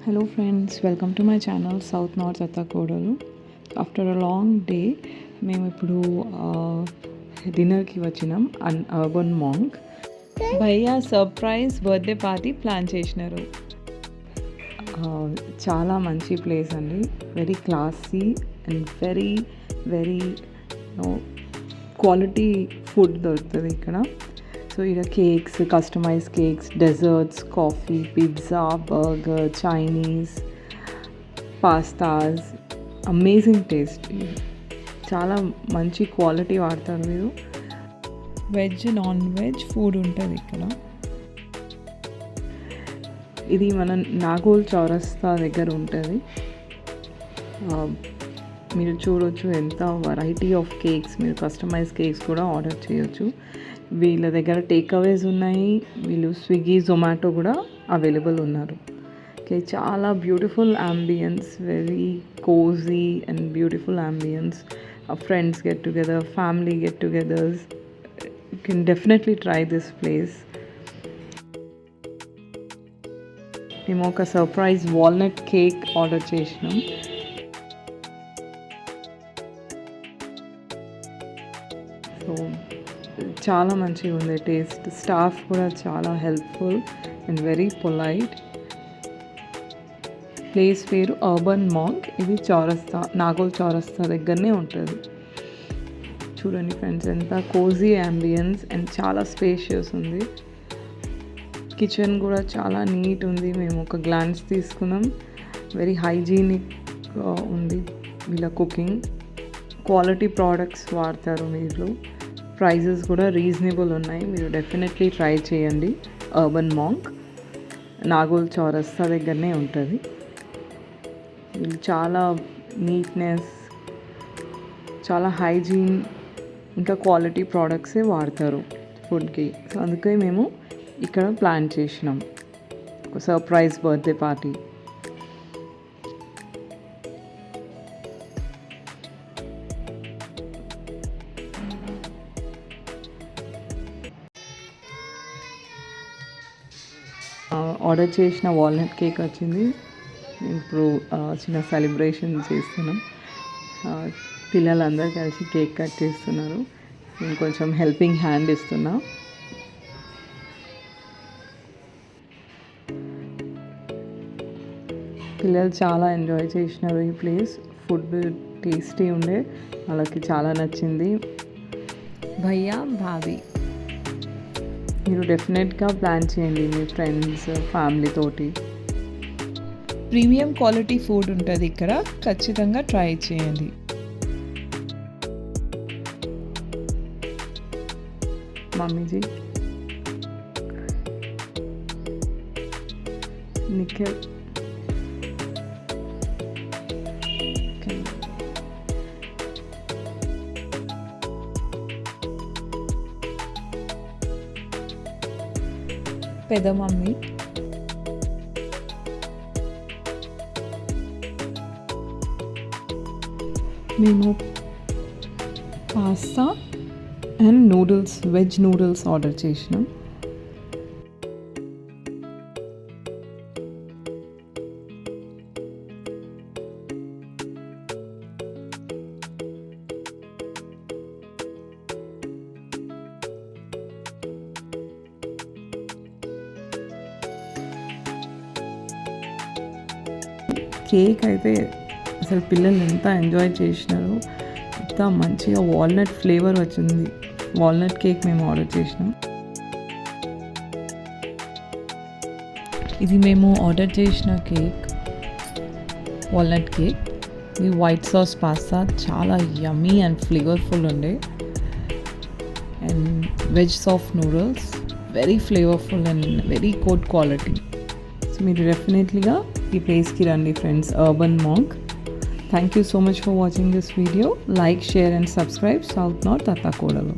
Hello friends, welcome to my channel South North Atta Kodalu. After a long day, మేము ఇప్పుడు డిన్నర్కి వచ్చినాం అన్ అర్బన్ మాంక్. భయ్యా సర్ప్రైజ్ బర్త్డే పార్టీ ప్లాన్ చేసినారు. చాలా మంచి ప్లేస్ అండి, very classy and very very quality food దొరుకుతుంది ఇక్కడ. సో ఇక్కడ cakes, customize cakes, desserts, coffee, pizza, burger, Chinese, pastas, amazing taste. చాలా మంచి క్వాలిటీ వాడతారు మీరు. వెజ్, నాన్ వెజ్ ఫుడ్ ఉంటుంది ఇక్కడ. ఇది మన నాగోల్ చౌరస్తా దగ్గర ఉంటుంది. మీరు చూడొచ్చు ఎంత వెరైటీ ఆఫ్ కేక్స్, మీరు కస్టమైజ్ కేక్స్ కూడా ఆర్డర్ చేయొచ్చు. వీళ్ళ దగ్గర టేక్ అవేస్ ఉన్నాయి, వీళ్ళు స్విగ్గీ, జొమాటో కూడా అవైలబుల్ ఉన్నారు. ఓకే, చాలా beautiful ambience, very cosy and beautiful ambience. Friends get together, family get togethers, you can definitely try this place. మేము ఒక సర్ప్రైజ్ వాల్నట్ కేక్ ఆర్డర్ చేసినాం. సో చాలా మంచిగా ఉంది టేస్ట్. స్టాఫ్ కూడా చాలా helpful and very polite. Place పేరు urban monk. ఇది చౌరస్తా, నాగోల్ చౌరస్తా దగ్గరనే ఉంటుంది. చూడండి ఫ్రెండ్స్, ఎంత కోజీ అంబియన్స్ అండ్ చాలా స్పేషియస్ ఉంది. కిచెన్ కూడా చాలా నీట్ ఉంది. మేము ఒక గ్లాన్స్ తీసుకున్నాం. వెరీ హైజీనిక్ ఉంది వీళ్ళ కుకింగ్. క్వాలిటీ ప్రోడక్ట్స్ వాడతారు వీళ్ళు. ప్రైజెస్ కూడా రీజనబుల్ ఉన్నాయి. మీరు డెఫినెట్లీ ట్రై చేయండి. అర్బన్ మాంక్ నాగోల్ చౌరస్తా దగ్గరనే ఉంటుంది. వీళ్ళు చాలా నీట్నెస్, చాలా హైజీన్, ఇంకా క్వాలిటీ ప్రోడక్ట్సే వాడతారు ఫుడ్కి. సో అందుకే మేము ఇక్కడ ప్లాన్ చేసినాం ఒక సర్ప్రైజ్ బర్త్డే పార్టీ. ఆర్డర్ చేసిన వాల్నట్ కేక్ వచ్చింది. ఇప్పుడు చిన్న సెలబ్రేషన్ చేస్తున్నాం. పిల్లలందరూ కలిసి కేక్ కట్ చేస్తున్నారు. నేను కొంచెం హెల్పింగ్ హ్యాండ్ ఇస్తున్నా. పిల్లలు చాలా ఎంజాయ్ చేసినారు ఈ ప్లేస్. ఫుడ్ టేస్టీ ఉండే, వాళ్ళకి చాలా నచ్చింది. భయ్యా, భావి, మీరు డెఫినెట్గా ప్లాన్ చేయండి మీ ఫ్రెండ్స్, ఫ్యామిలీ తోటి. ప్రీమియం క్వాలిటీ ఫుడ్ ఉంటుంది ఇక్కడ, ఖచ్చితంగా ట్రై చేయండి. మమ్మీజీ, నిఖిల్, పెద్ద మమ్మీ, మేము pasta and noodles, veg noodles order చేసినాం. కేక్ అయితే అసలు పిల్లలు ఎంత ఎంజాయ్ చేసినారు. ఎంత మంచిగా వాల్నట్ ఫ్లేవర్ వచ్చింది. వాల్నట్ కేక్ మేము ఆర్డర్ చేసినాం. ఇది మేము ఆర్డర్ చేసిన కేక్ వాల్నట్ కేక్. ఇది వైట్ సాస్ పాస్తా, చాలా యమ్మీ అండ్ ఫ్లేవర్ఫుల్ ఉండే. And veg soft noodles, very flavourful and very good quality. So మీరు డెఫినెట్లీగా ఈ ప్లేస్కి రండి friends, urban monk. Thank you so much for watching this video. Like, share and subscribe South North Atta Kodalu.